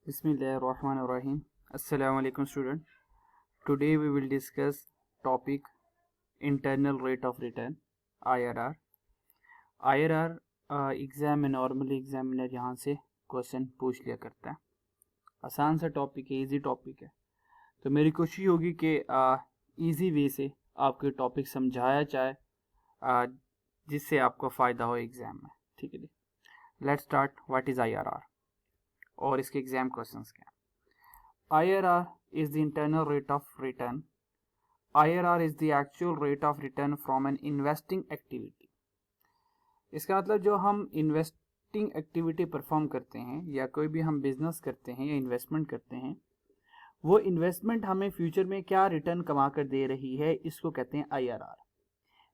Bismillahirrahmanirrahim. Assalamu alaikum student. Today we will discuss topic internal rate of return IRR. IRR exam में normally examiner यहाँ से question पूछ लिया करता है। आसान सा टॉपिक है, इजी टॉपिक है, तो मेरी कोशिश होगी कि इजी वे से आपको टॉपिक समझाया जाए जिससे आपको फ़ायदा हो एग्ज़ाम में। ठीक है जी, let's start. What is IRR और इसके एग्जाम क्वेश्चंस क्या हैं। IRR is the internal rate of return. IRR is the actual rate of return from an investing activity. इसका मतलब जो हम इन्वेस्टिंग एक्टिविटी परफॉर्म करते हैं या कोई भी हम बिजनेस करते हैं या इन्वेस्टमेंट करते हैं, वो इन्वेस्टमेंट हमें फ्यूचर में क्या रिटर्न कमा कर दे रही है, इसको कहते हैं IRR।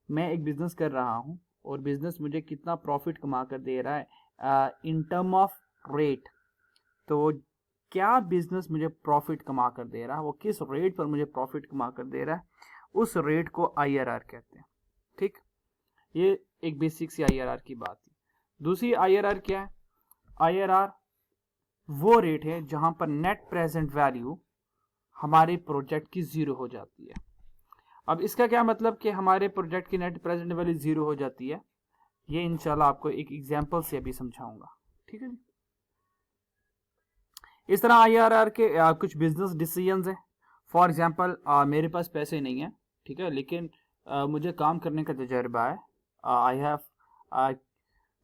मैं एक बिजनेस कर रहा हूँ और बिजनेस मुझे कितना प्रॉफिट कमा कर दे रहा है इन टर्म ऑफ रेट, तो क्या बिजनेस मुझे प्रॉफिट कमा कर दे रहा है, वो किस रेट पर मुझे प्रॉफिट कमा कर दे रहा है, उस रेट को IRR कहते हैं। ठीक, ये एक बेसिक सी IRR की बात है। दूसरी IRR क्या है? IRR वो रेट है जहां पर नेट प्रेजेंट वैल्यू हमारे प्रोजेक्ट की जीरो हो जाती है। अब इसका क्या मतलब कि हमारे प्रोजेक्ट की नेट प्रेजेंट वैल्यू जीरो हो जाती है, ये इंशाल्लाह आपको एक एग्जांपल से अभी समझाऊंगा। ठीक है जी, इस तरह IRR के कुछ बिजनेस डिसीजंस हैं। फॉर एग्जांपल मेरे पास पैसे नहीं है, ठीक है, लेकिन मुझे काम करने का तजर्बा है। I have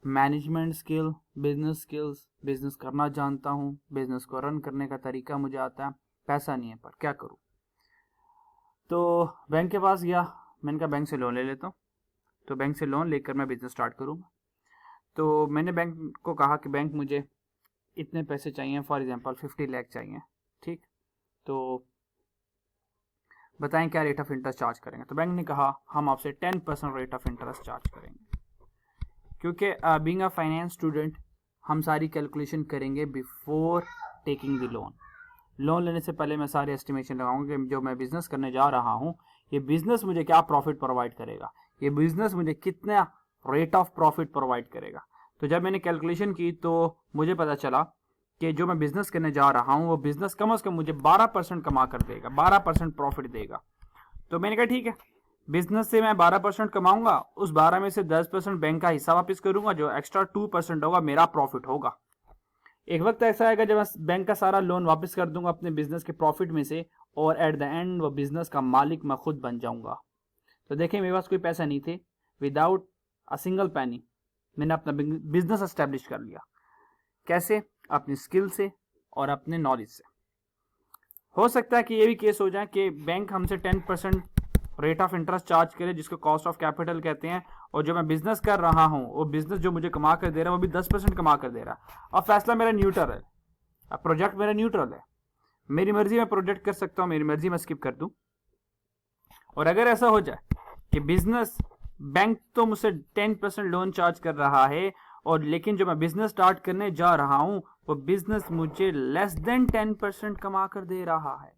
management skill, business skills, business करना जानता हूँ, बिजनेस को रन करने का तरीका मुझे आता है, पैसा नहीं है, पर क्या करूँ? तो बैंक के पास गया, मैंने कहा बैंक से लोन ले लेता हूँ। तो बैंक से लोन लेकर मैं बिजनेस स्टार्ट करूँगा। तो मैंने बैंक को कहा कि बैंक मुझे इतने पैसे चाहिए, फॉर एग्जांपल 50 लाख चाहिए। ठीक, तो बताएं क्या रेट ऑफ इंटरेस्ट चार्ज करेंगे। तो बैंक ने कहा हम आपसे 10% रेट ऑफ इंटरेस्ट चार्ज करेंगे, क्योंकि बीइंग अ फाइनेंस स्टूडेंट हम सारी कैलकुलेशन करेंगे before taking the loan. Loan लेने से पहले मैं सारे एस्टिमेशन लगाऊंगा कि जो मैं बिजनेस करने जा रहा हूँ, ये बिजनेस मुझे क्या प्रॉफिट प्रोवाइड करेगा, ये बिजनेस मुझे कितना रेट ऑफ प्रॉफिट प्रोवाइड करेगा। तो जब मैंने कैलकुलेशन की तो मुझे पता चला कि जो मैं बिजनेस करने जा रहा हूँ वो बिजनेस कम से कम मुझे 12% कमा कर देगा, 12% प्रॉफिट देगा। तो मैंने कहा ठीक है, बिजनेस से मैं 12% कमाऊंगा, उस 12 में से 10% बैंक का हिस्सा वापस करूंगा, जो एक्स्ट्रा 2% होगा मेरा प्रॉफिट होगा। एक वक्त ऐसा आएगा जब मैं बैंक का सारा लोन वापस कर दूंगा अपने बिजनेस के प्रॉफिट में से, और एट द एंड वो बिजनेस का मालिक मैं खुद बन जाऊंगा। तो देखें, मेरे पास कोई पैसा नहीं थे, विदाउट अ सिंगल पैनी मैंने अपना बिजनेस एस्टेब्लिश कर लिया। कैसे? अपनी स्किल से और अपने नॉलेज से। हो सकता है कि ये भी केस हो जाए कि बैंक हमसे 10% रेट ऑफ इंटरेस्ट चार्ज करे, जिसको कॉस्ट ऑफ कैपिटल कहते हैं, और जो मैं बिजनेस कर रहा हूं वो बिजनेस जो मुझे कमा कर दे रहा है वो भी 10% कमा कर दे रहा है। अब फैसला मेरा न्यूट्रल है, अब प्रोजेक्ट मेरा न्यूट्रल है, मेरी मर्जी में प्रोजेक्ट कर सकता हूं, मेरी मर्जी में स्किप कर दूं। और अगर ऐसा हो जाए कि बिजनेस बैंक तो मुझसे 10% लोन चार्ज कर रहा है, और लेकिन जो मैं बिजनेस स्टार्ट करने जा रहा हूं वो बिजनेस मुझे लेस देन 10% कमा कर दे रहा है,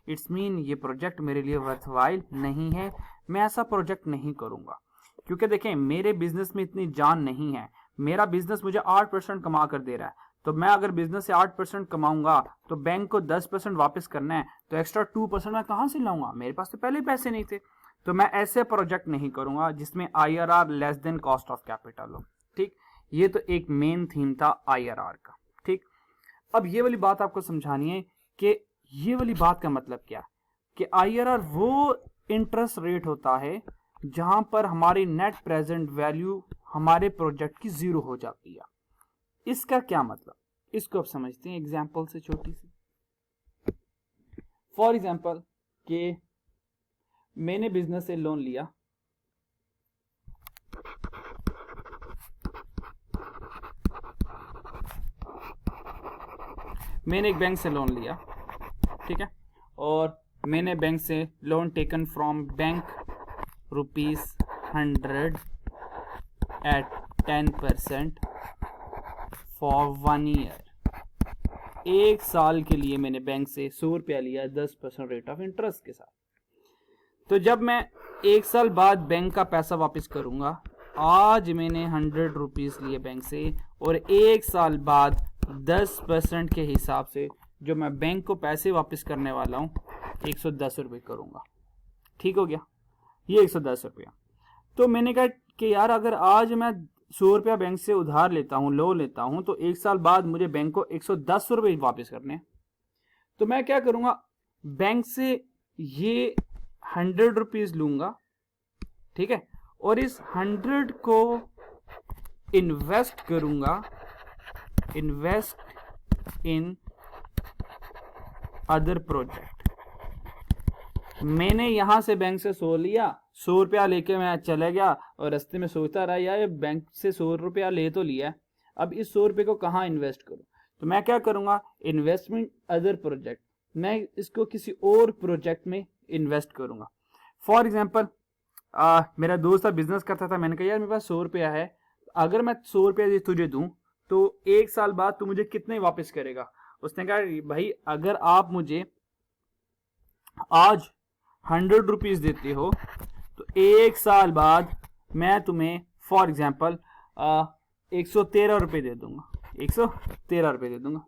इट्स मीन ये प्रोजेक्ट मेरे लिए वर्थवाइल नहीं है, मैं ऐसा प्रोजेक्ट नहीं करूंगा। क्योंकि देखें, मेरे बिजनेस में इतनी जान नहीं है, मेरा बिजनेस मुझे 8% कमा कर दे रहा है, तो मैं अगर बिजनेस से 8% कमाऊंगा तो बैंक को 10% वापस करना है, तो एक्स्ट्रा 2% मैं कहां से लाऊंगा? मेरे पास तो पहले पैसे नहीं थे। तो मैं ऐसे प्रोजेक्ट नहीं करूंगा जिसमें IRR less than cost of capital हो। ठीक, ये तो एक मेन थीम था IRR का। ठीक, अब ये वाली बात आपको समझानी है कि ये वाली बात का मतलब क्या है कि IRR वो इंटरेस्ट रेट होता है जहां पर हमारी नेट प्रेजेंट वैल्यू हमारे प्रोजेक्ट की जीरो हो जाती है। इसका क्या मतलब, इसको अब समझते हैं एग्जाम्पल से, छोटी सी। फॉर एग्जाम्पल कि मैंने बिजनेस से लोन लिया, मैंने एक बैंक से लोन लिया, ठीक है, और मैंने बैंक से loan taken from bank ₹100 at 10% for 1 year. 1 साल के लिए मैंने बैंक से 100 रुपया लिया 10% रेट ऑफ इंटरेस्ट के साथ। तो जब मैं 1 साल बाद बैंक का पैसा वापस करूंगा, आज मैंने 100 रुपीज लिए बैंक से, और 1 साल बाद 10% के हिसाब से जो मैं बैंक को पैसे वापस करने वाला हूँ 110 रुपये करूँगा। ठीक हो गया, ये 110 रुपया। तो मैंने कहा कि यार अगर आज मैं 100 रुपया बैंक से उधार लेता हूँ, लोन लेता हूँ, तो 1 साल बाद मुझे बैंक को 110 रुपये वापस करने हैं। तो मैं क्या करूँगा, बैंक से ये 100 रुपीज़ लूँगा, ठीक है, और इस 100 को इन्वेस्ट करूँगा, इन्वेस्ट इन अदर प्रोजेक्ट। मैंने यहां से बैंक से 100 लिया, 100 रुपया लेके मैं चला गया और रास्ते में सोचता रहा यार बैंक से 100 रुपया ले तो लिया, अब इस 100 रुपये को कहाँ इन्वेस्ट करूं। तो मैं क्या करूंगा, इन्वेस्टमेंट अदर प्रोजेक्ट, मैं इसको किसी और प्रोजेक्ट में इन्वेस्ट करूंगा। फॉर एग्जाम्पल मेरा दोस्त बिजनेस करता था, मैंने कहा यार मेरे पास 100 रुपया है, अगर मैं 100 रुपया तुझे दूं तो 1 साल बाद तू मुझे कितने वापस करेगा। उसने कहा भाई अगर आप मुझे आज 100 रुपीज देते हो तो 1 साल बाद मैं तुम्हें फॉर एग्जाम्पल 113 रुपये दे दूंगा, 113 रुपये दे दूंगा।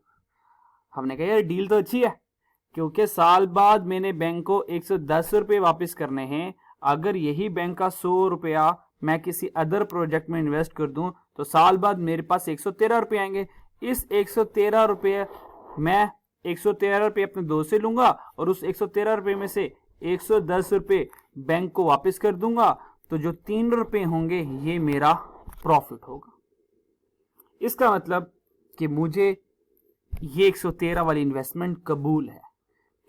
हमने कहा यार डील तो अच्छी है, क्योंकि साल बाद मैंने बैंक को 110 रुपये वापस करने हैं। अगर यही बैंक का 100 रुपया मैं किसी अदर प्रोजेक्ट में इन्वेस्ट कर दूं तो साल बाद मेरे पास 113 रुपये आएंगे। इस 113 रुपये मैं 113 रुपये अपने दोस्त से लूंगा और उस 113 रुपये में से 110 रुपये बैंक को वापस कर दूंगा, तो जो 3 रुपये होंगे ये मेरा प्रॉफिट होगा। इसका मतलब कि मुझे ये 113 वाली इन्वेस्टमेंट कबूल है,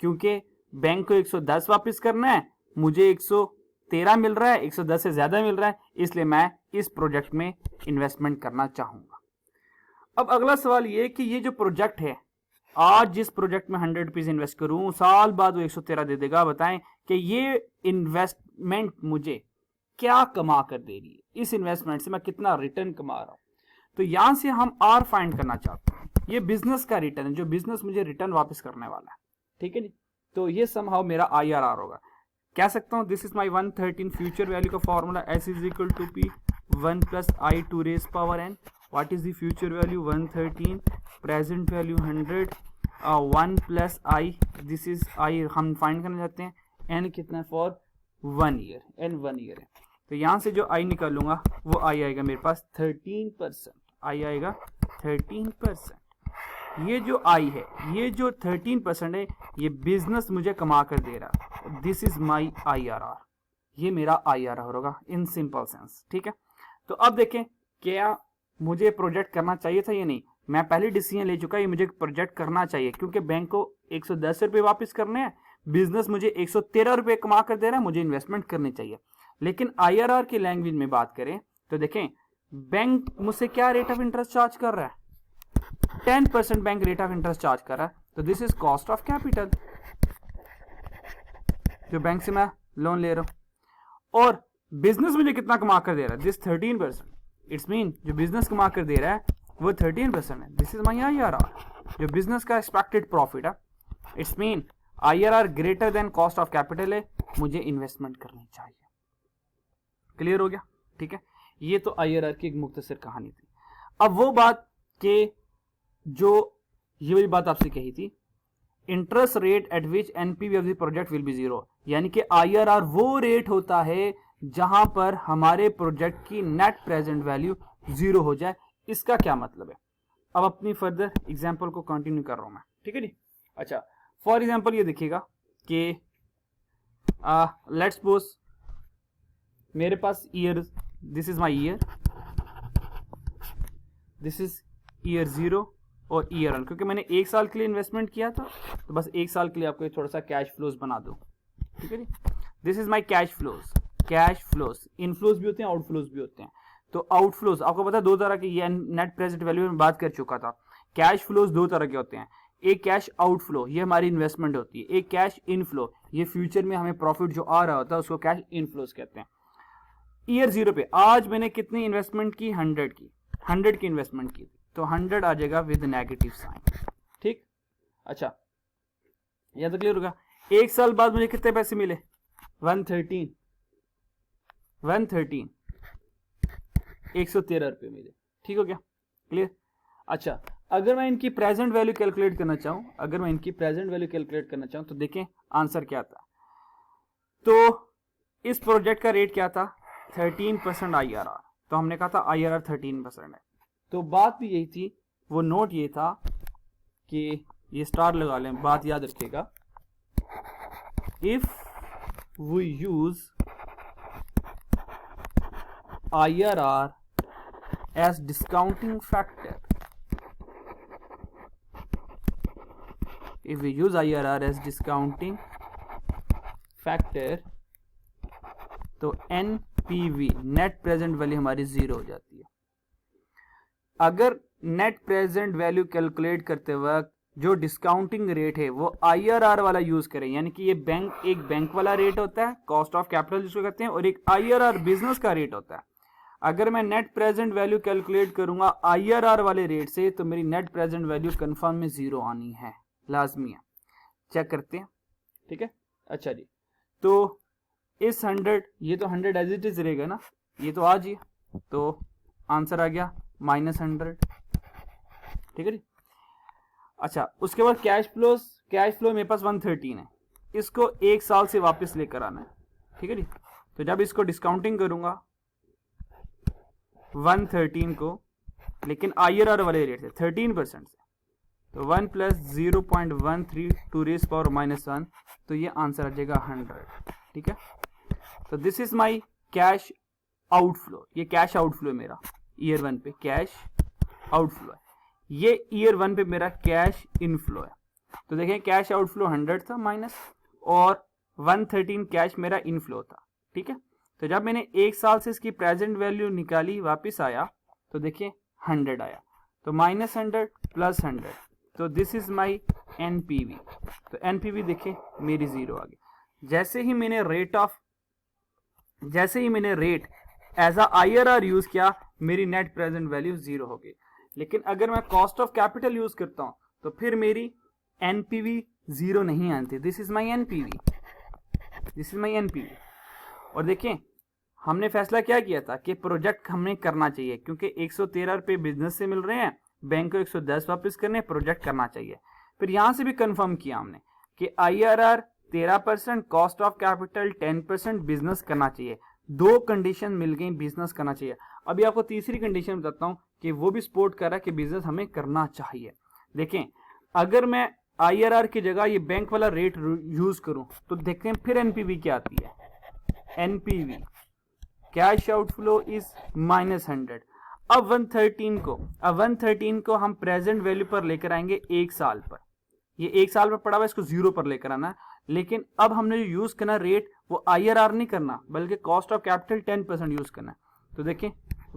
क्योंकि बैंक को 110 वापस करना है, मुझे 113 मिल रहा है, 110 से ज्यादा मिल रहा है, इसलिए मैं इस प्रोजेक्ट में इन्वेस्टमेंट करना चाहूंगा। अब अगला सवाल ये कि ये जो प्रोजेक्ट है, आज जिस प्रोजेक्ट में 100 रुपीज इन्वेस्ट करूं, साल बाद वो 113 दे देगा। बताएं कि ये इन्वेस्टमेंट मुझे क्या कमा कर दे रही है, इस इन्वेस्टमेंट से मैं कितना रिटर्न कमा रहा हूं। तो यहां से हम आर फाइंड करना चाहते हैं, ये बिजनेस का रिटर्न है, जो बिजनेस मुझे रिटर्न वापस करने वाला है। ठीक है जी, तो ये समहाउ मेरा IRR होगा। कह सकता हूं this is my 113 future value का formula, S is equal to P 1 + I to raise power n। What is the future value 113, present value 100, 1 + I, this is I हम फाइंड करना चाहते हैं, n कितना है फॉर 1 ईयर, n 1 ईयर है। तो यहां से जो I निकालूंगा वो I आएगा मेरे पास 13%, I आएगा 13%। ये जो I है, ये जो 13% है, ये बिजनेस मुझे कमा कर दे रहा है। दिस इज माई IRR, ये मेरा IRR होगा इन सिंपल सेंस। ठीक है, तो अब देखें क्या मुझे प्रोजेक्ट करना चाहिए था या नहीं। मैं पहले डिसीजन ले चुका, ये मुझे प्रोजेक्ट करना चाहिए, क्योंकि बैंक को 110 रुपये वापस करने हैं, बिजनेस मुझे 113 रुपये कमा कर दे रहा है, मुझे इन्वेस्टमेंट करनी चाहिए। लेकिन IRR की लैंग्वेज में बात करें तो देखें बैंक मुझसे क्या रेट ऑफ इंटरेस्ट चार्ज कर रहा है, 10% bank rate of interest charge कर रहा है। तो this is cost of capital, जो बैंक से मैं लोन ले रहा हूं। और बिजनेस मुझे कितना कमा कर दे रहा है, दिस 13%। इट्स मीन जो बिजनेस कमा कर दे रहा है वो 13% है। दिस इज माई IRR, जो बिजनेस का एक्सपेक्टेड प्रॉफिट है। It's mean IRR greater than cost of capital है, मुझे इन्वेस्टमेंट करनी चाहिए। क्लियर हो गया? ठीक है, ये तो IRR की एक मुख्तसर कहानी थी। अब वो बात के जो ये वाली बात आपसे कही थी, interest rate at which NPV of the project will be 0, यानी कि IRR वो रेट होता है जहां पर हमारे प्रोजेक्ट की नेट प्रेजेंट वैल्यू 0 हो जाए। इसका क्या मतलब है? अब अपनी फर्दर एग्जांपल को कंटिन्यू कर रहा हूं मैं। ठीक है जी, अच्छा फॉर एग्जांपल ये देखिएगा कि लेट्स सपोज मेरे पास year, this is my year, this is year 0 और ईयर 1, क्योंकि मैंने 1 साल के लिए इन्वेस्टमेंट किया था, तो बस 1 साल के लिए आपको थोड़ा सा कैश फ्लोज बना दो। ठीक है जी, this is my cash flows. Cash flows inflows भी होते हैं, आउटफ्लोज भी होते हैं। तो आउटफ्लोज आपको पता है 2 तरह के, ये नेट प्रेजेंट वैल्यू में बात कर चुका था। कैश फ्लोज 2 तरह के होते हैं, एक कैश आउटफ्लो, ये हमारी इन्वेस्टमेंट होती है, एक कैश इनफ्लो, ये फ्यूचर में हमें प्रॉफिट जो आ रहा होता है उसको कैश इनफ्लोज कहते हैं। ईयर 0 पे आज मैंने कितनी इन्वेस्टमेंट की, 100 की, 100 की इन्वेस्टमेंट की, तो 100 आ जाएगा विद नेगेटिव साइन। ठीक, अच्छा यह तो क्लियर होगा। 1 साल बाद मुझे कितने पैसे मिले, 113, 113 113 रुपये मिले। ठीक हो गया, क्लियर। अच्छा अगर मैं इनकी प्रेजेंट वैल्यू कैलकुलेट करना चाहूँ, तो देखें आंसर क्या था। तो इस प्रोजेक्ट का रेट क्या था, 13% IRR। तो हमने कहा था IRR 13% है। तो बात भी यही थी, वो नोट ये था कि ये स्टार लगा लें, बात याद रखिएगा, if we use IRR as discounting factor, if we use IRR as discounting factor, तो NPV नेट प्रेजेंट वैल्यू हमारी 0 हो जाती है। अगर नेट प्रेजेंट वैल्यू कैलकुलेट करते वक्त जो डिस्काउंटिंग रेट है वो IRR वाला यूज करें, यानी कि ये एक बैंक वाला रेट होता है, कॉस्ट ऑफ कैपिटल जिसको कहते हैं, और एक IRR बिजनेस का रेट होता है। अगर मैं नेट प्रेजेंट वैल्यू कैलकुलेट करूंगा IRR वाले रेट से, तो मेरी नेट प्रेजेंट वैल्यू कंफर्म में 0 आनी है, लाजमी है। चेक करते हैं, ठीक है। अच्छा जी, तो इस 100, ये तो 100 एज इट इज रहेगा ना, ये तो आज ही, तो आंसर आ गया -100, ठीक है जी। अच्छा, उसके बाद कैश फ्लो मेरे पास 113 है, इसको 1 साल से वापस लेकर आना है, ठीक है जी। तो जब इसको डिस्काउंटिंग करूंगा 113 को, लेकिन IRR वाले रेट से 13% से, तो 1 + 0.13 टू रेज पावर -1, तो ये आंसर आ जाएगा 100, ठीक है। तो this is my cash outflow, ये कैश आउटफ्लो है मेरा ईयर 1 पे, कैश आउटफ्लो है। ये ईयर 1 पे मेरा कैश इनफ्लो है। तो देखें कैश आउटफ्लो 100 था माइनस, और 113 कैश मेरा इनफ्लो था, ठीक है। तो जब मैंने 1 साल से इसकी प्रेजेंट वैल्यू निकाली, वापस आया, तो देखिए 100 आया, तो -100 + 100, तो दिस इज माई NPV। तो NPV देखें मेरी 0 आ गई। जैसे ही मैंने rate as a IRR use किया, मेरी नेट प्रेजेंट वैल्यू 0 हो गई। लेकिन अगर मैं कॉस्ट ऑफ कैपिटल यूज करता हूं, तो फिर मेरी NPV 0 नहीं आती। This is my NPV। और देखें हमने फैसला क्या किया था कि प्रोजेक्ट हमने करना चाहिए, क्योंकि 113 रुपये बिजनेस से मिल रहे हैं, बैंक को 110 वापस करने, प्रोजेक्ट करना चाहिए। फिर यहां से भी कंफर्म किया हमने कि IRR 13%, cost of capital 10%, business करना चाहिए। 2 कंडीशन मिल गई, बिजनेस करना चाहिए। अभी आपको तीसरी कंडीशन बताता हूं कि वो भी सपोर्ट कर रहा है कि बिजनेस हमें करना चाहिए। देखें अगर मैं IRR की जगह ये बैंक वाला रेट यूज करूं, तो देखते हैं फिर NPV क्या आती है। NPV cash outflow is -100। अब 113 को हम प्रेजेंट वैल्यू पर लेकर आएंगे 1 साल पर। ये 1 साल पर पड़ा हुआ, इसको 0 पर लेकर आना है। लेकिन अब हमने जो यूज करना रेट वो IRR नहीं करना, बल्कि कॉस्ट ऑफ कैपिटल 10% यूज करना है। तो देखें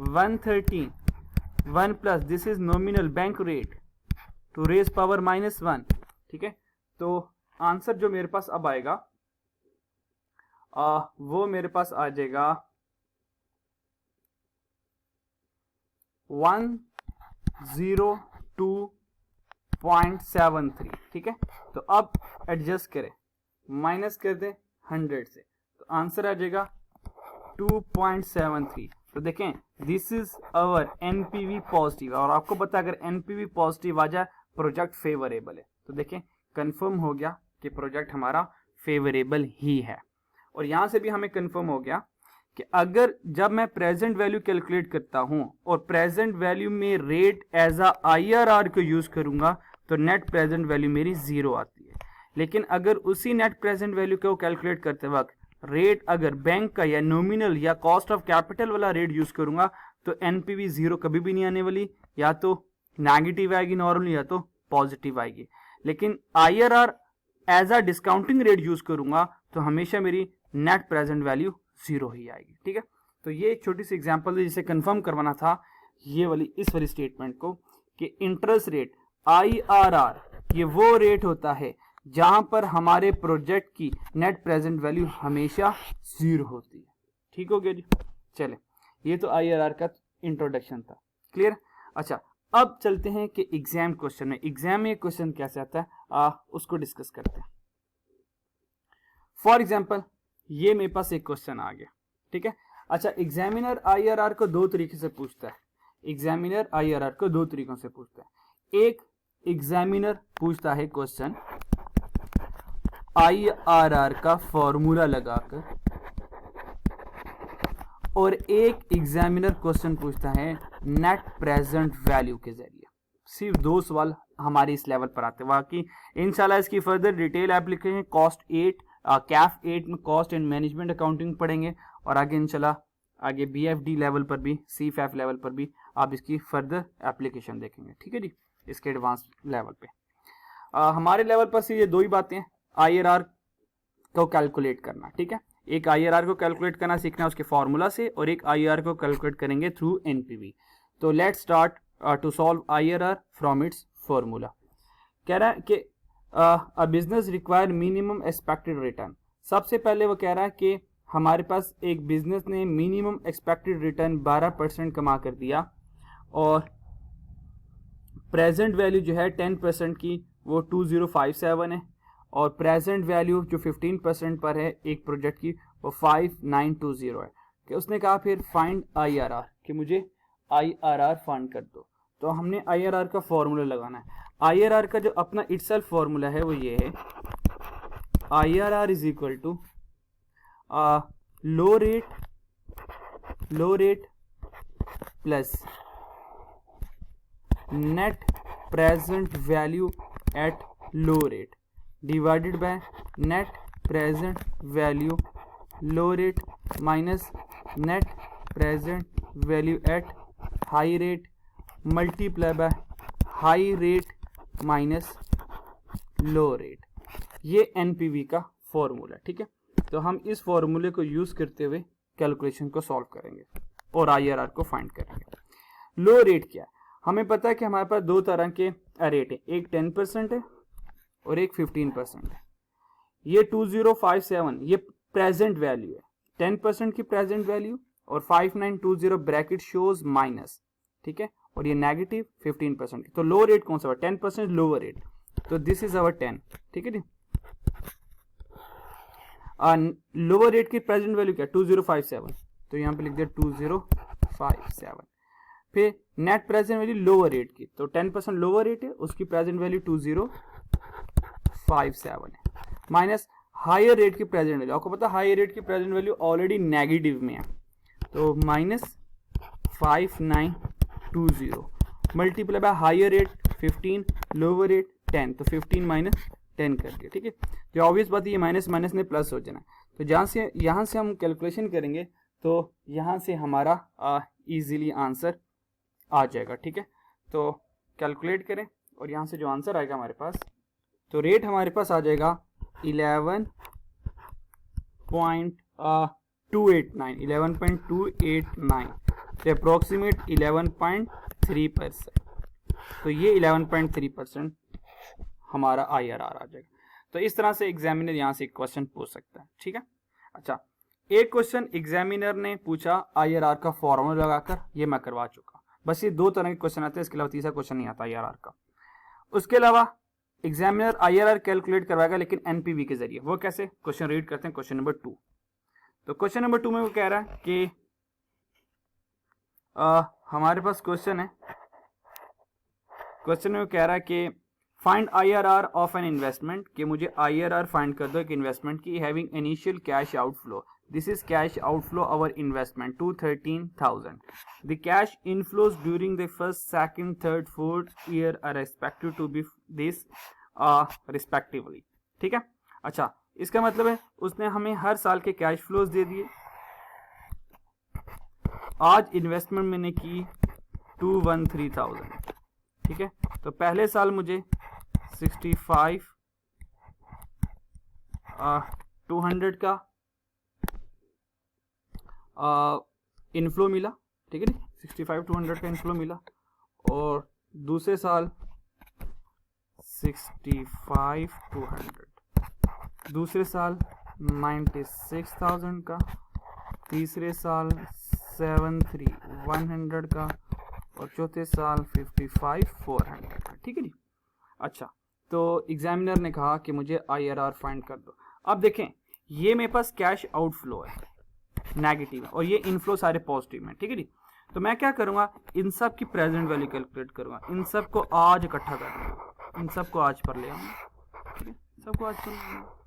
113 1 + this is nominal bank rate to raise power -1, ठीक है। तो आंसर जो मेरे पास अब आएगा वो मेरे पास आ जाएगा 102.73, ठीक है। तो अब एडजस्ट करें, माइनस कर दें 100 से, तो आंसर आ जाएगा 2.73। तो देखें this is our NPV positive, और आपको पता है अगर NPV पॉजिटिव आ जाए प्रोजेक्ट फेवरेबल है। तो देखें कंफर्म हो गया कि प्रोजेक्ट हमारा फेवरेबल ही है। और यहां से भी हमें कंफर्म हो गया कि अगर जब मैं प्रेजेंट वैल्यू कैलकुलेट करता हूं और प्रेजेंट वैल्यू में रेट एज अ IRR को यूज करूंगा, तो नेट प्रेजेंट वैल्यू मेरी 0 आती है। लेकिन अगर उसी नेट प्रेजेंट वैल्यू को कैलकुलेट करते वक्त रेट अगर बैंक का या नॉमिनल या कॉस्ट ऑफ कैपिटल वाला रेट यूज करूंगा, तो NPV 0 कभी भी नहीं आने वाली, या तो नेगेटिव आएगी नॉर्मली, या तो पॉजिटिव आएगी। लेकिन IRR as a discounting rate use करूंगा, तो हमेशा मेरी नेट प्रेजेंट वैल्यू 0 ही आएगी, ठीक है। तो ये एक छोटी सी एग्जांपल है जिसे कंफर्म करवाना था ये वाली इस वाली स्टेटमेंट को, कि इंटरेस्ट रेट IRR ये वो रेट होता है जहां पर हमारे प्रोजेक्ट की नेट प्रेजेंट वैल्यू हमेशा 0 होती है। ठीक हो गया जी। चले, ये तो IRR का इंट्रोडक्शन था, क्लियर। अच्छा, अब चलते हैं कि एग्जाम क्वेश्चन में, एग्जाम में क्वेश्चन कैसे आता है उसको डिस्कस करते हैं। फॉर एग्जाम्पल ये मेरे पास एक क्वेश्चन आ गया, ठीक है। अच्छा, एग्जामिनर IRR को 2 तरीके से पूछता है, एग्जामिनर IRR को 2 तरीकों से पूछता है। एक एग्जामिनर पूछता है क्वेश्चन IRR का फॉर्मूला लगाकर, और एक एग्जामिनर क्वेश्चन पूछता है नेट प्रेजेंट वैल्यू के जरिए। सिर्फ 2 सवाल हमारे इस लेवल पर आते हैं। बाकी इंशाल्लाह इसकी further detail application cost 8 Kaif 8 में कॉस्ट एंड मैनेजमेंट अकाउंटिंग पढ़ेंगे, और आगे इंशाल्लाह आगे BFD लेवल पर भी, CFAF लेवल पर भी आप इसकी फर्दर एप्लीकेशन देखेंगे। ठीक है जी, इसके एडवांस लेवल पे हमारे लेवल पर से ये 2 ही बातें हैं, IRR को कैलकुलेट करना। ठीक है, एक IRR को कैलकुलेट करना सीखना उसके फॉर्मूला से, और एक IRR को कैलकुलेट करेंगे थ्रू NPV। तो let's start to solve IRR from its formula. कह रहा है कि a business require minimum expected return. सबसे पहले वो कह रहा है कि हमारे पास एक बिजनेस ने मिनिमम एक्सपेक्टेड रिटर्न 12% कमा कर दिया, और प्रेजेंट वैल्यू जो है 10% की वो 2057 है, और प्रेजेंट वैल्यू जो 15% पर है एक प्रोजेक्ट की वो 5920 है। कि उसने कहा फिर फाइंड IRR, कि मुझे IRR फाइंड कर दो। तो हमने IRR का फॉर्मूला लगाना है। IRR का जो अपना इटसेल्फ फॉर्मूला है वो ये है, IRR is equal to low rate plus net present value at low rate divided by net present value low rate minus net present value at high rate multiply by high rate minus low rate. ये NPV का formula. ठीक है, तो हम इस फॉर्मूले को use करते हुए कैलकुलेशन को सॉल्व करेंगे और IRR को फाइंड करेंगे। लो रेट क्या है? हमें पता है कि हमारे पास 2 तरह के रेट है, एक 10% है और एक 15% है। ये 2057 ये प्रेजेंट वैल्यू है, 10% की प्रेजेंट वैल्यू, और 5920 ब्रैकेट शोज माइनस। ठीक है, और ये नेगेटिव 15% की। तो लो रेट कौन सा है? 10% लोअर रेट, तो दिस इज अवर 10। ठीक है जी, लोअर रेट की प्रेजेंट वैल्यू क्या? 2057, तो यहाँ पे लिख दिया 2057। फिर net present value lower rate की, तो 10% लोअर रेट है, उसकी प्रेजेंट वैल्यू 2057 है, माइनस हायर रेट की प्रेजेंट वैल्यू। आपको पता है हायर रेट की प्रेजेंट वैल्यू ऑलरेडी नेगेटिव में है, तो minus 5920 multiply by higher rate 15 lower rate 10, तो 15 माइनस 10 कर दिया। ठीक है, जो ऑब्वियस बात है ये माइनस माइनस ने प्लस हो जाना है, तो जहाँ से यहाँ से हम कैलकुलेशन करेंगे तो यहाँ से हमारा इजीली आंसर आ जाएगा। ठीक है, तो कैलकुलेट करें और यहाँ से जो आंसर आएगा हमारे पास, तो रेट हमारे पास आ जाएगा 11.289 तो अप्रोक्सीमेट 11.3%। तो ये 11.3% हमारा IRR आ जाएगा। तो इस तरह से एग्जामिनर यहाँ से एक क्वेश्चन पूछ सकता है। ठीक है, अच्छा एक क्वेश्चन एग्जामिनर ने पूछा IRR का फॉर्मूला लगाकर, ये मैं करवा चुका। बस ये 2 तरह के क्वेश्चन आते हैं, इसके अलावा तीसरा क्वेश्चन नहीं आता IRR का। उसके अलावा एग्जामिनर IRR कैलकुलेट करवाएगा लेकिन NPV के जरिए। वो कैसे? क्वेश्चन रीड करते हैं, क्वेश्चन नंबर 2। तो क्वेश्चन नंबर 2 में वो कह रहा है कि हमारे पास क्वेश्चन है, क्वेश्चन में वो कह रहा है कि find IRR of an investment, कि मुझे IRR फाइंड कर दो एक इन्वेस्टमेंट की, having initial cash outflow. This is cash outflow our investment 213,000. The cash inflows during the first, second, third, fourth year are expected to be this respectively. ठीक है, अच्छा इसका मतलब है उसने हमें हर साल के कैश फ्लोज दे दिए। आज इन्वेस्टमेंट मैंने की 213,000। ठीक है, तो पहले साल मुझे 65 200 का इनफ्लो मिला। ठीक है जी, 65 200 का इनफ्लो मिला, और दूसरे साल 65 200, दूसरे साल 96,000 का, तीसरे साल 73 100 का, और चौथे साल 55 400 का। ठीक है जी, अच्छा तो एग्जामिनर ने कहा कि मुझे IRR फाइंड कर दो। अब देखें ये मेरे पास कैश आउटफ्लो है नेगेटिव है, और ये इनफ्लो सारे पॉजिटिव में। ठीक है जी, तो मैं क्या करूँगा, इन सब की प्रेजेंट वैल्यू कैलकुलेट करूँगा, इन सब को आज इकट्ठा कर लूँगा, इन सब को आज पर ले आऊँगा, ठीक है, सबको आज पर ले आऊँगा।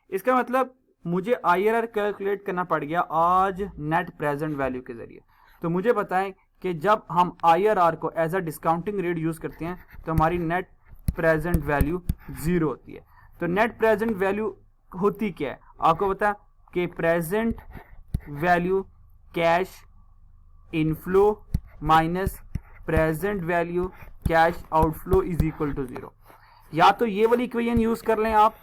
इसका मतलब मुझे IRR कैलकुलेट करना पड़ गया आज नेट प्रेजेंट वैल्यू के जरिए। तो मुझे पता है कि जब हम IRR को as a discounting rate use करते हैं तो हमारी नेट प्रेजेंट वैल्यू 0 होती है। तो नेट प्रेजेंट वैल्यू होती क्या है, आपको पता है कि present value cash inflow minus present value cash outflow is equal to 0। या तो ये वाली इक्वेशन यूज़ कर लें आप,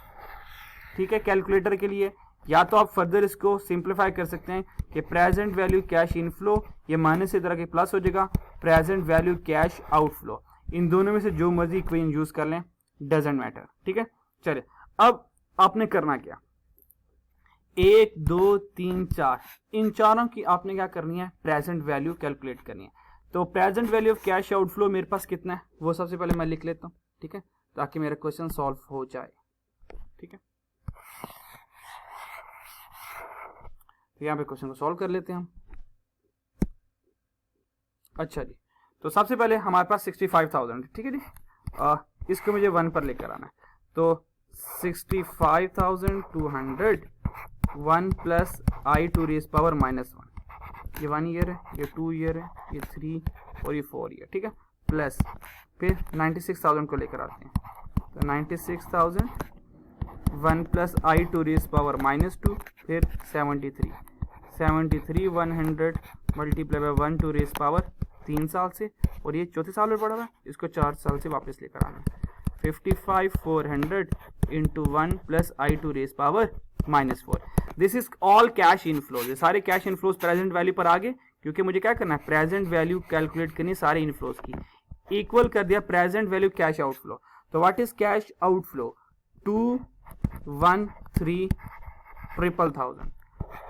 ठीक है, कैलकुलेटर के लिए, या तो आप फर्दर इसको सिंप्लीफाई कर सकते हैं कि प्रेजेंट वैल्यू कैश इनफ्लो ये माइनस से तरह के प्लस हो जाएगा, प्रेजेंट वैल्यू कैश आउटफ्लो, इन दोनों में से जो मर्जी इक्वेशन यूज कर लें, डजेंट मैटर, ठीक है। चलिए अब आपने करना क्या, 1 2 3 4 इन चारों की आपने क्या करनी है, प्रेजेंट वैल्यू कैलकुलेट करनी है। तो present value of cash outflow मेरे पास कितना है वो सबसे पहले मैं लिख लेता हूँ, ठीक है, ताकि मेरा क्वेश्चन सॉल्व हो जाए, ठीक है। तो यहाँ पे क्वेश्चन को सॉल्व कर लेते हैं हम। अच्छा जी, तो सबसे पहले हमारे पास 65,000, ठीक है जी, इसको मुझे 1 पर लेकर आना है। तो 65,200 1 plus I to raise power -1, ये 1 ईयर है, ये 2 ईयर है, ये 3 और ये 4 ईयर, ठीक है, प्लस फिर 96,000 को लेकर आते हैं। तो 96,000 1 plus I to raise power -2, फिर 73 100 multiply by 1 to raise power 3 साल से, और ये चौथे साल में पड़ा हुआ है, इसको 4 साल से वापस लेकर आना है। 55,400 into 1 plus I to raise power -4। This is all cash inflows, ये सारे कैश इनफ्लोज प्रेजेंट वैल्यू पर आ गए, क्योंकि मुझे क्या करना है, प्रेजेंट वैल्यू कैलकुलेट करनी है सारे इनफ्लोज की। इक्वल कर दिया प्रेजेंट वैल्यू कैश आउटफ्लो। तो व्हाट इज कैश आउटफ्लो, 213,000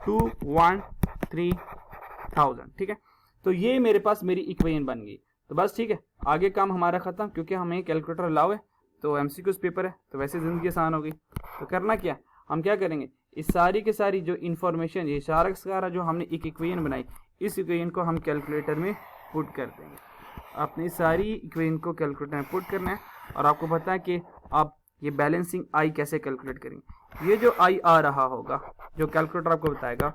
213,000, ठीक है। तो ये मेरे पास मेरी इक्वेशन बन गई। तो बस ठीक है, आगे काम हमारा खत्म, क्योंकि हमें कैलकुलेटर अलाउ है, तो MCQs पेपर है, तो वैसे ज़िंदगी आसान हो गई। तो करना क्या, हम क्या करेंगे, इस सारी के सारी जो इन्फॉर्मेशन, ये सारा जो हमने एक इक्वेशन बनाई, इस इक्वेशन को हम कैलकुलेटर में पुट कर देंगे। आपने सारी इक्वेशन को कैलकुलेटर में पुट करना है, और आपको पता है कि आप ये बैलेंसिंग आई कैसे कैलकुलेट करेंगे। ये जो आई आ रहा होगा, जो कैलकुलेटर आपको बताएगा,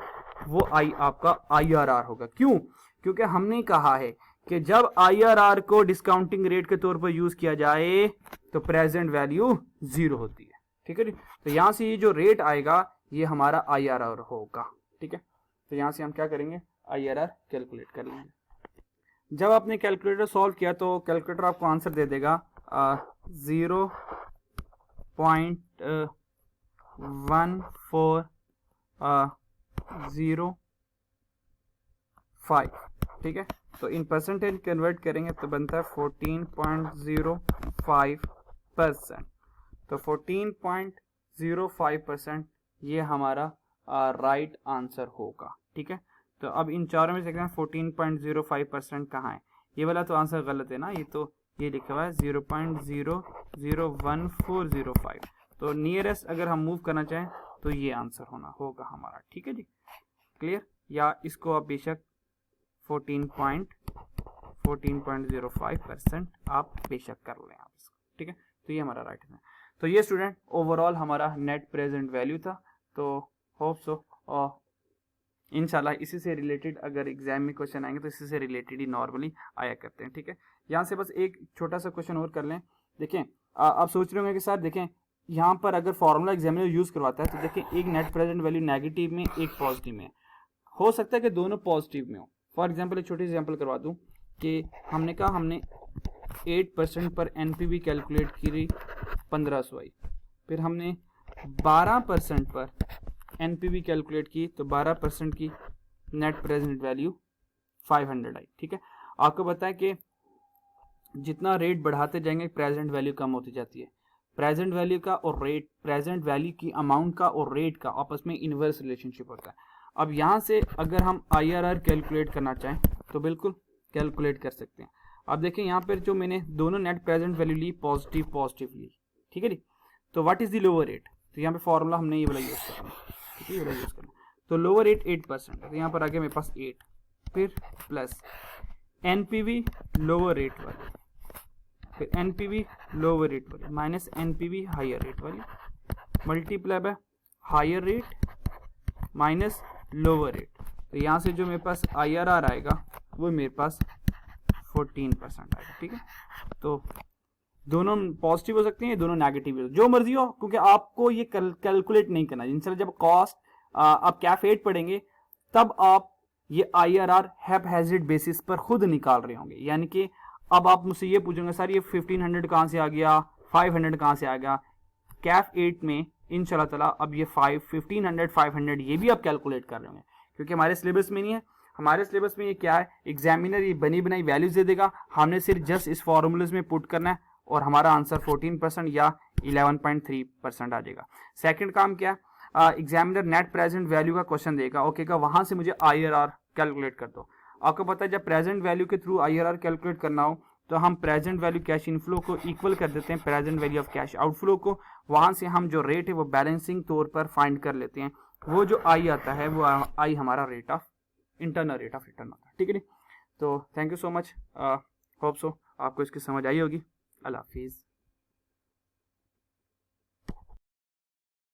वो आई आपका IRR होगा। क्यों, क्योंकि हमने कहा है कि जब IRR को डिस्काउंटिंग रेट के तौर पर यूज किया जाए तो प्रेजेंट वैल्यू 0 होती है, ठीक है जी। तो यहाँ से ये जो रेट आएगा ये हमारा IRR होगा, ठीक है। तो यहाँ से हम क्या करेंगे, IRR कैलकुलेट कर लेंगे। जब आपने कैलकुलेटर सॉल्व किया तो कैलकुलेटर आपको आंसर दे देगा 0.1405, ठीक है। तो इन परसेंटेज कन्वर्ट करेंगे तो बनता है 14.05%। तो 14.05% ये हमारा राइट आंसर होगा, ठीक है। तो अब इन चारों में से 14.05% कहाँ है, ये वाला तो आंसर गलत है ना, ये तो ये लिखा हुआ है 0.001405। तो नियरेस्ट अगर हम मूव करना चाहें तो ये आंसर होगा हमारा, ठीक है जी, क्लियर। या इसको आप बेशक 14.05% आप बेशक कर लें आप इसको, ठीक है। तो ये हमारा राइट है। तो ये स्टूडेंट ओवरऑल हमारा नेट प्रेजेंट वैल्यू था। तो होप सो इंशाल्लाह इसी से रिलेटेड अगर एग्जाम में क्वेश्चन आएंगे तो इसी से रिलेटेड ही नॉर्मली आया करते हैं, ठीक है। यहाँ से बस एक छोटा सा क्वेश्चन और कर लें। देखें आप सोच रहे होंगे कि सर देखें यहाँ पर अगर फॉर्मूला एग्जामिनर यूज़ करवाता है तो देखें एक नेट प्रेजेंट वैल्यू नेगेटिव में, एक पॉजिटिव में, हो सकता है कि दोनों पॉजिटिव में हो। फॉर एग्जाम्पल एक छोटी सी एग्जाम्पल करवा दूँ कि हमने कहा हमने 8% पर NPV कैलकुलेट की 1500 आई, फिर हमने 12% पर NPV कैलकुलेट की तो 12% की नेट प्रेजेंट वैल्यू 500 आई, ठीक है। आपको पता है कि जितना रेट बढ़ाते जाएंगे प्रेजेंट वैल्यू कम होती जाती है। प्रेजेंट वैल्यू का और रेट, प्रेजेंट वैल्यू की अमाउंट का और रेट का आपस में इनवर्स रिलेशनशिप होता है। अब यहाँ से अगर हम IRR कैलकुलेट करना चाहें तो बिल्कुल कैलकुलेट कर सकते हैं। अब देखें यहाँ पर जो मैंने दोनों नेट प्रेजेंट वैल्यू ली, पॉजिटिव ली, ठीक है जी। तो what is the lower rate, तो यहाँ पे फॉर्मूला हमने ये वाला यूज करना है, ठीक है, ये वाला यूज करना। तो लोअर रेट 8% है, तो यहाँ पर आगे मेरे पास 8, फिर प्लस एनपीवी लोअर रेट वाली, फिर एनपीवी लोअर रेट वाली माइनस एनपीवी हायर रेट वाली, multiply by higher rate minus lower rate. तो यहाँ से जो मेरे पास IRR आएगा वो मेरे पास 14% आएगा। ठीक है, तो दोनों पॉजिटिव हो सकते हैं, दोनों नेगेटिव हो, जो मर्जी हो, क्योंकि आपको ये कैलकुलेट नहीं करना। इंशाल्लाह जब कॉस्ट आप कैफ 8 पढ़ेंगे तब आप ये IRR हैज़ार्ड बेसिस पर खुद निकाल रहे होंगे। यानी कि अब आप मुझसे ये पूछेंगे सर ये 1500 कहाँ से आ गया, 500 कहाँ से आ गया। कैफ 8 में इंशाल्लाह ताला अब ये 1500 500 ये भी आप कैलकुलेट कर रहे होंगे, क्योंकि हमारे सिलेबस में नहीं है। हमारे सिलेबस में ये क्या है, एग्जामिनर ये बनी बनाई वैल्यूज दे देगा, हमने सिर्फ जस्ट इस फॉर्मूलेज में पुट करना है और हमारा आंसर 14% या 11.3% आ जाएगा। सेकंड काम क्या है, एग्जामिनर नेट प्रेजेंट वैल्यू का क्वेश्चन देगा, ओके का वहां से मुझे IRR कैलकुलेट कर दो। आपको पता है जब प्रेजेंट वैल्यू के थ्रू IRR कैलकुलेट करना हो तो हम प्रेजेंट वैल्यू कैश इनफ्लो को इक्वल कर देते हैं present value of cash outflow को, वहां से हम जो रेट है वो बैलेंसिंग तौर पर फाइंड कर लेते हैं। वो जो आई आता है वो आई हमारा rate of internal rate of return होता है। ठीक है, तो thank you so much, hope so आपको इसकी समझ आई होगी। अल्लाह हाफिज़।